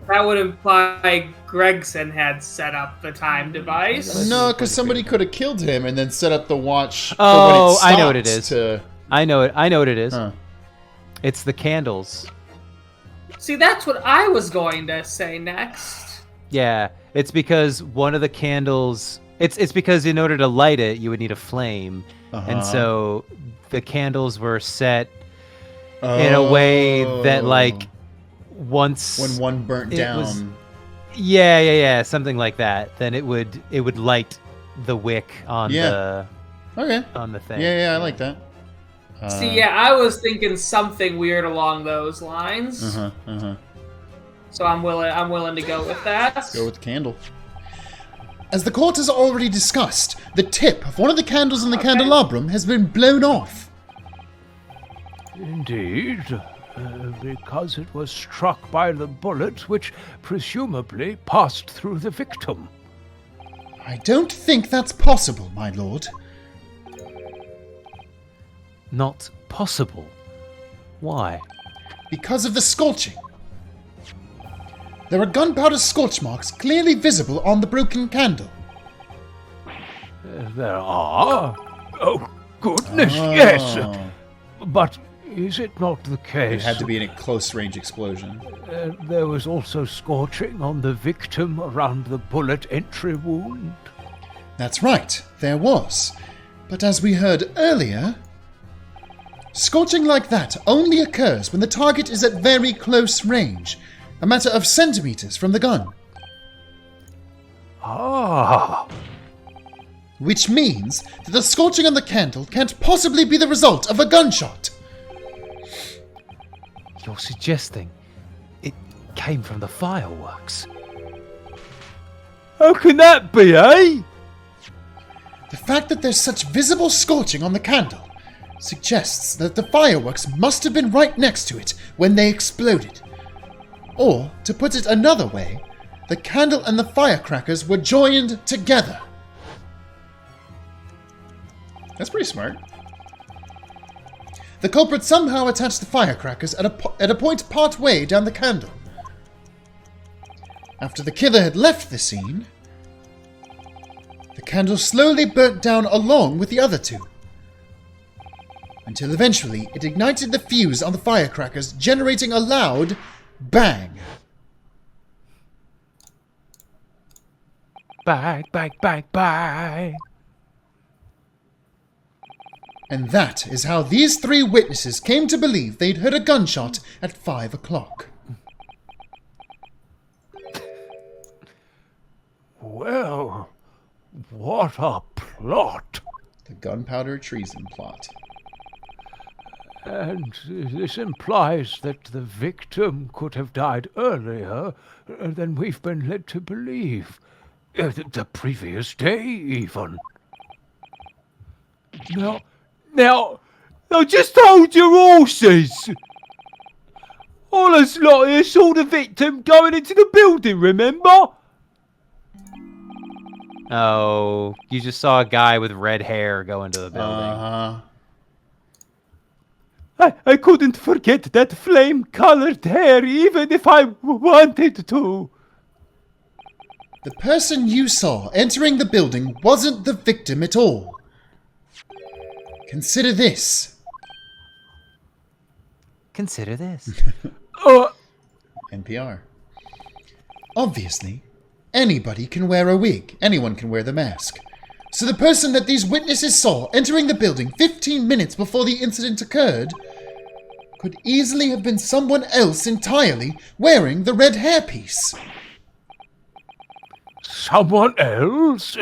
That would imply Gregson had set up the time device. No, because somebody could have killed him and then set up the watch. Oh, for when it I know what it stopped is. I know what it is. Huh. It's the candles. See, that's what I was going to say next. Yeah, it's because one of the candles. It's because in order to light it, you would need a flame, and so the candles were set in a way that, like, once when one burnt down. Yeah, something like that. Then it would light the wick on the thing. Yeah, I like that. See, yeah, I was thinking something weird along those lines. So I'm willing to go with that. Let's go with the candle. As the court has already discussed, the tip of one of the candles in the candelabrum has been blown off. Indeed, because it was struck by the bullet, which presumably passed through the victim. I don't think that's possible, my lord. Not possible. Why? Because of the scorching. There are gunpowder scorch marks clearly visible on the broken candle. There are? Oh, goodness, yes! But is it not the case? It had to be in a close-range explosion. There was also scorching on the victim around the bullet entry wound? That's right, there was. But as we heard earlier, scorching like that only occurs when the target is at very close range, a matter of centimeters from the gun. Ah! Which means that the scorching on the candle can't possibly be the result of a gunshot. You're suggesting it came from the fireworks. How can that be, eh? The fact that there's such visible scorching on the candle suggests that the fireworks must have been right next to it when they exploded. Or, to put it another way, the candle and the firecrackers were joined together. That's pretty smart. The culprit somehow attached the firecrackers at a point part way down the candle. After the killer had left the scene, the candle slowly burnt down along with the other two, until eventually it ignited the fuse on the firecrackers, generating a loud bang. Bang, bang, bang, bang. And that is how these three witnesses came to believe they'd heard a gunshot at 5 o'clock. What a plot! The gunpowder treason plot. And this implies that the victim could have died earlier than we've been led to believe. The previous day, even. Now, just hold your horses! All us lot here saw the victim going into the building, remember? Oh, you just saw a guy with red hair go into the building. Uh-huh. I couldn't forget that flame-colored hair even if I wanted to. The person you saw entering the building wasn't the victim at all. Consider this. Consider this. NPR. Obviously, anybody can wear a wig. Anyone can wear the mask. So the person that these witnesses saw entering the building 15 minutes before the incident occurred could easily have been someone else entirely wearing the red hairpiece. Someone else?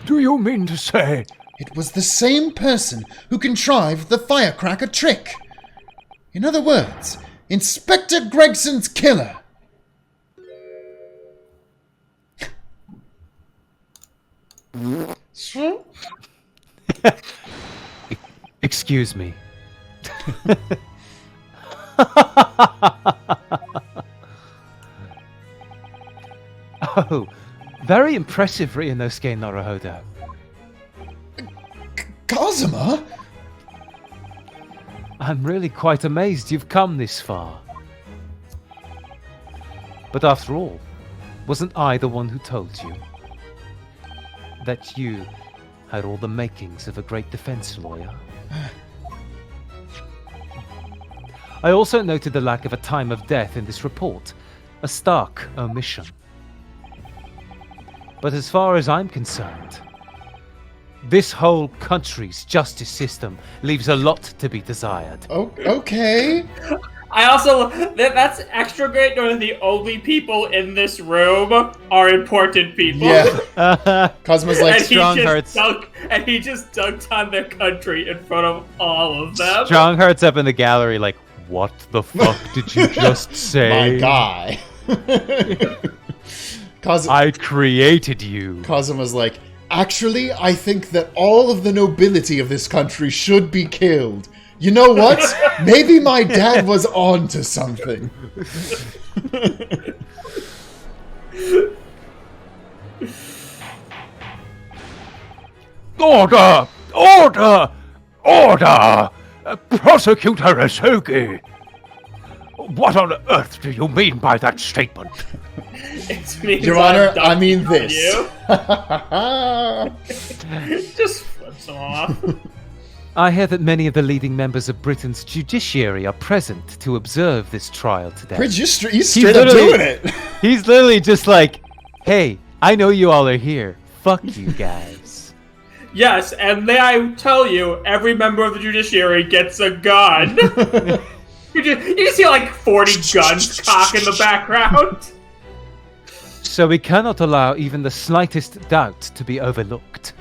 Do you mean to say? It was the same person who contrived the firecracker trick. In other words, Inspector Gregson's killer. Excuse me. Oh, very impressive, Ryunosuke Naruhodo. Kazuma? I'm really quite amazed you've come this far. But after all, wasn't I the one who told you that you had all the makings of a great defense lawyer? I also noted the lack of a time of death in this report, a stark omission. But as far as I'm concerned, this whole country's justice system leaves a lot to be desired. Oh, okay. I also that's extra great knowing the only people in this room are important people. Yeah. Cosmo's like, and he just dunked on their country in front of all of them. Strongheart's up in the gallery like, what the fuck did you just say? my guy. I created you. Kazuma's like, actually, I think that all of the nobility of this country should be killed. You know what? Maybe my dad was on to something. Order! Order! Order! Prosecutor Asugi! What on earth do you mean by that statement? Your Honor, I mean this. Just flips off. I hear that many of the leading members of Britain's judiciary are present to observe this trial today. He's straight up doing it. He's literally just like, hey, I know you all are here. Fuck you guys. Yes, and may I tell you, every member of the judiciary gets a gun. You just see like 40 guns cock in the background. So we cannot allow even the slightest doubt to be overlooked.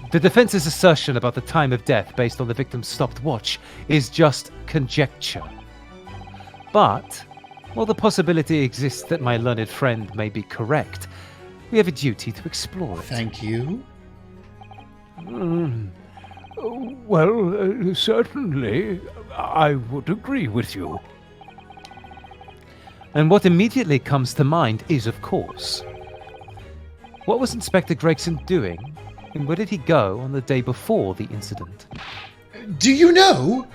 The defense's assertion about the time of death based on the victim's stopped watch is just conjecture. But, while the possibility exists that my learned friend may be correct, we have a duty to explore it. Thank you. Well, certainly, I would agree with you. And what immediately comes to mind is, of course, what was Inspector Gregson doing, and where did he go on the day before the incident? Do you know?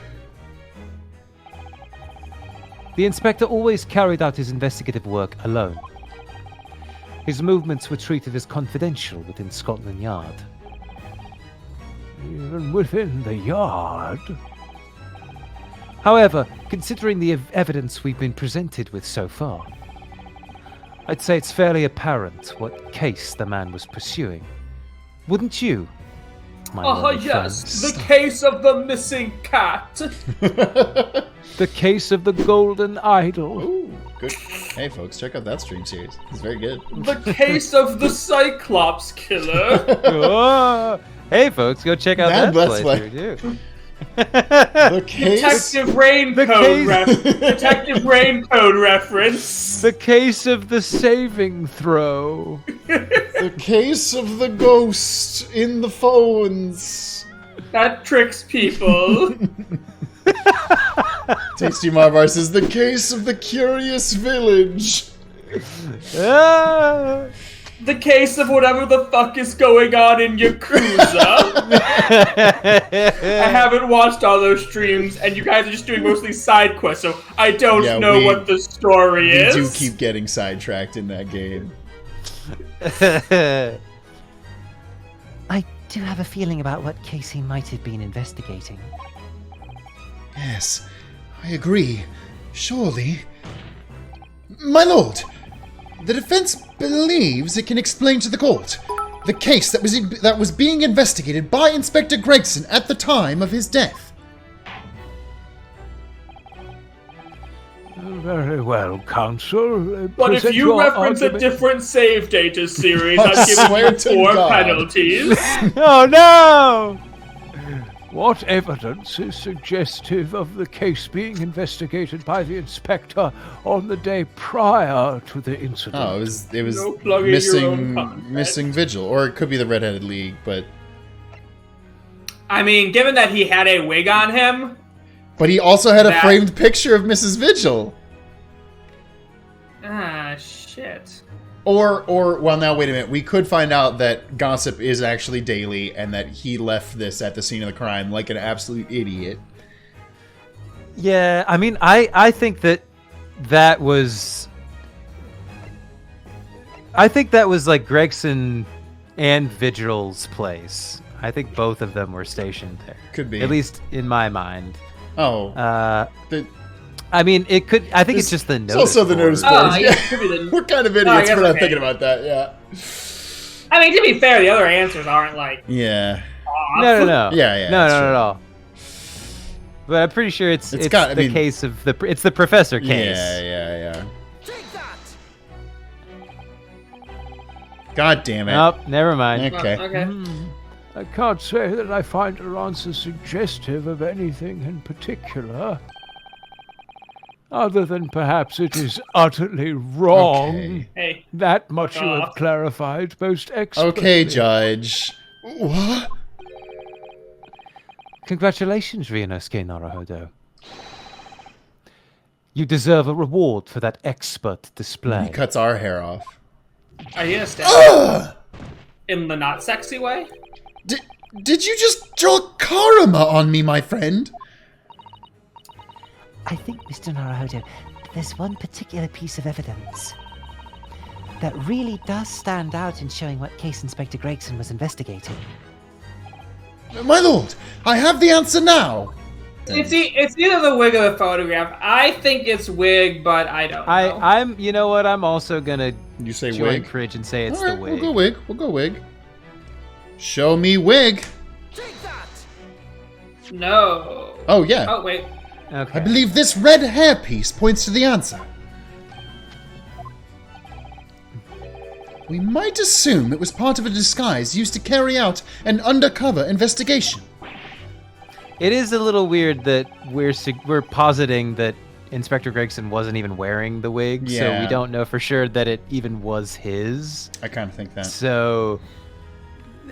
The inspector always carried out his investigative work alone. His movements were treated as confidential within Scotland Yard. Even within the yard? However, considering the evidence we've been presented with so far, I'd say it's fairly apparent what case the man was pursuing. Wouldn't you, my learned yes, friend? the case of the missing cat. The case of the golden idol. Ooh, Good. Hey, folks, check out that stream series. It's very good. The case of the Cyclops killer. Oh, hey, folks, go check out that playthrough, too. The case... Detective Raincoat reference. The case of the saving throw. The case of the ghost in the phones. That tricks people. Tasty Marbar says, the case of the curious village. Ah. The case of whatever the fuck is going on in Yakuza. I haven't watched all those streams, and you guys are just doing mostly side quests, so I don't know what the story is. We do keep getting sidetracked in that game. I do have a feeling about what case he might have been investigating. Yes, I agree. Surely. My lord, the defense believes it can explain to the court the case that was being investigated by Inspector Gregson at the time of his death. Very well, counsel. But if you reference a different save data series, I'll give you 4 penalties. Oh no! What evidence is suggestive of the case being investigated by the inspector on the day prior to the incident? Oh, it was No plugging your own content. missing Vigil, or it could be the Red-Headed League, but... I mean, given that he had a wig on him... But he also had a framed picture of Mrs. Vigil. Ah, shit. Or, well, now, wait a minute. We could find out that Gossip is actually Daly and that he left this at the scene of the crime like an absolute idiot. Yeah, I mean, I think that was... I think that was like Gregson and Vigil's place. I think both of them were stationed there. Could be. At least in my mind. Oh. I mean, it could... I think it's just the notice It's also the notice board. Oh, yeah, it could be the... We're kind of idiots for not thinking about that, yeah. I mean, to be fair, the other answers aren't like... Yeah. No. Yeah, No, not at all. But I'm pretty sure it's the case of the... It's the professor case. Yeah. God damn it. Nope, never mind. Okay. I can't say that I find her answer suggestive of anything in particular. Other than perhaps it is utterly wrong. Okay. Hey. That much you have clarified most expertly. Okay, Judge. What? Congratulations, Ryunosuke Naruhodo. You deserve a reward for that expert display. He cuts our hair off. Are you gonna stay in the not sexy way? Did you just draw karma on me, my friend? I think, Mr. Naruhodo, there's one particular piece of evidence that really does stand out in showing what case Inspector Gregson was investigating. My lord, I have the answer now. It's either the wig or the photograph. I think it's wig, but I don't know. You know what? I'm also gonna join wig? Cridge and say it's All right, the wig. We'll go wig. Show me wig. No. Oh, yeah. Oh, wait. Okay. I believe this red hairpiece points to the answer. We might assume it was part of a disguise used to carry out an undercover investigation. It is a little weird that we're positing that Inspector Gregson wasn't even wearing the wig, so we don't know for sure that it even was his. I kind of think that. So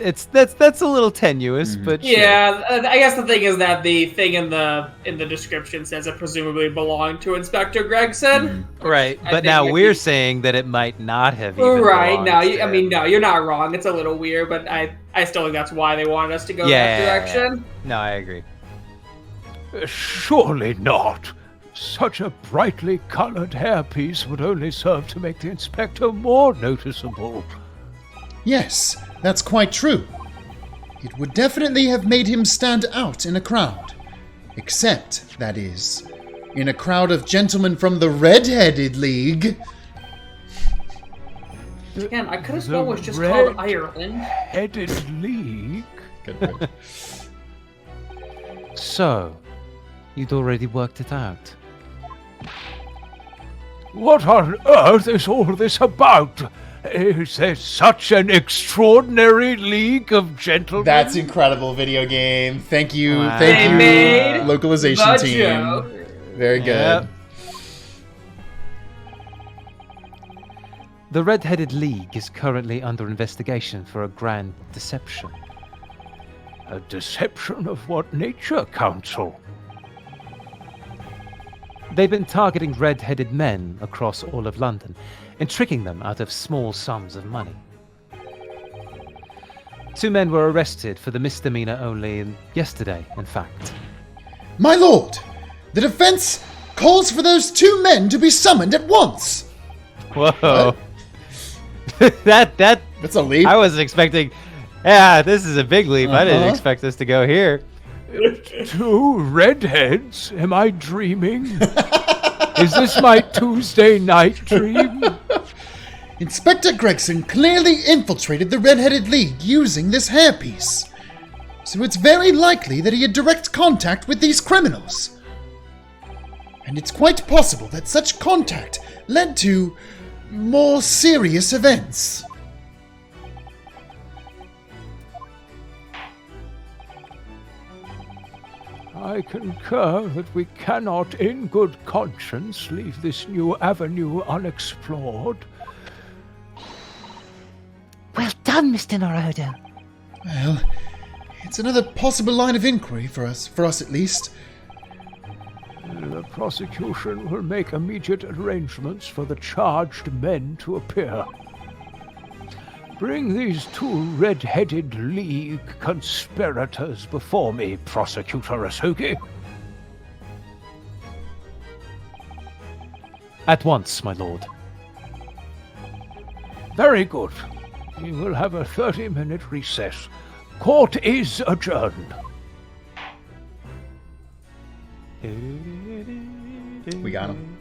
that's a little tenuous, but yeah, sure. I guess the thing is that the thing in the description says it presumably belonged to Inspector Gregson. Right, but now we're saying that it might not have even right. No, I mean, no, you're not wrong. It's a little weird, but I still think that's why they wanted us to go that direction. Yeah. No, I agree. Surely not. Such a brightly colored hairpiece would only serve to make the inspector more noticeable. Yes, that's quite true. It would definitely have made him stand out in a crowd. Except, that is, in a crowd of gentlemen from the Red-Headed League. Again, I could have sworn it was just called Ireland. Headed League? Good. So, you'd already worked it out. What on earth is all this about? Is there such an extraordinary league of gentlemen? That's incredible, video game. Thank you. Wow. Thank They you, made localization the team. joke. Very good. Yep. The Red-Headed League is currently under investigation for a grand deception. A deception of what nature, Council? They've been targeting red-headed men across all of London and tricking them out of small sums of money. 2 men were arrested for the misdemeanor only yesterday, in fact. My lord, the defense calls for those 2 men to be summoned at once. Whoa. That's a leap. I was expecting... Yeah, this is a big leap. I didn't Uh-huh. expect us to go here. 2 redheads? Am I dreaming? Is this my Tuesday night dream? Inspector Gregson clearly infiltrated the Red-Headed League using this hairpiece. So it's very likely that he had direct contact with these criminals. And it's quite possible that such contact led to more serious events. I concur that we cannot, in good conscience, leave this new avenue unexplored. Well done, Mr. Norodo. Well, it's another possible line of inquiry for us at least. The prosecution will make immediate arrangements for the charged men to appear. Bring these 2 red-headed league conspirators before me, Prosecutor Asuki. At once, my lord. Very good. We will have a 30-minute recess. Court is adjourned. We got him.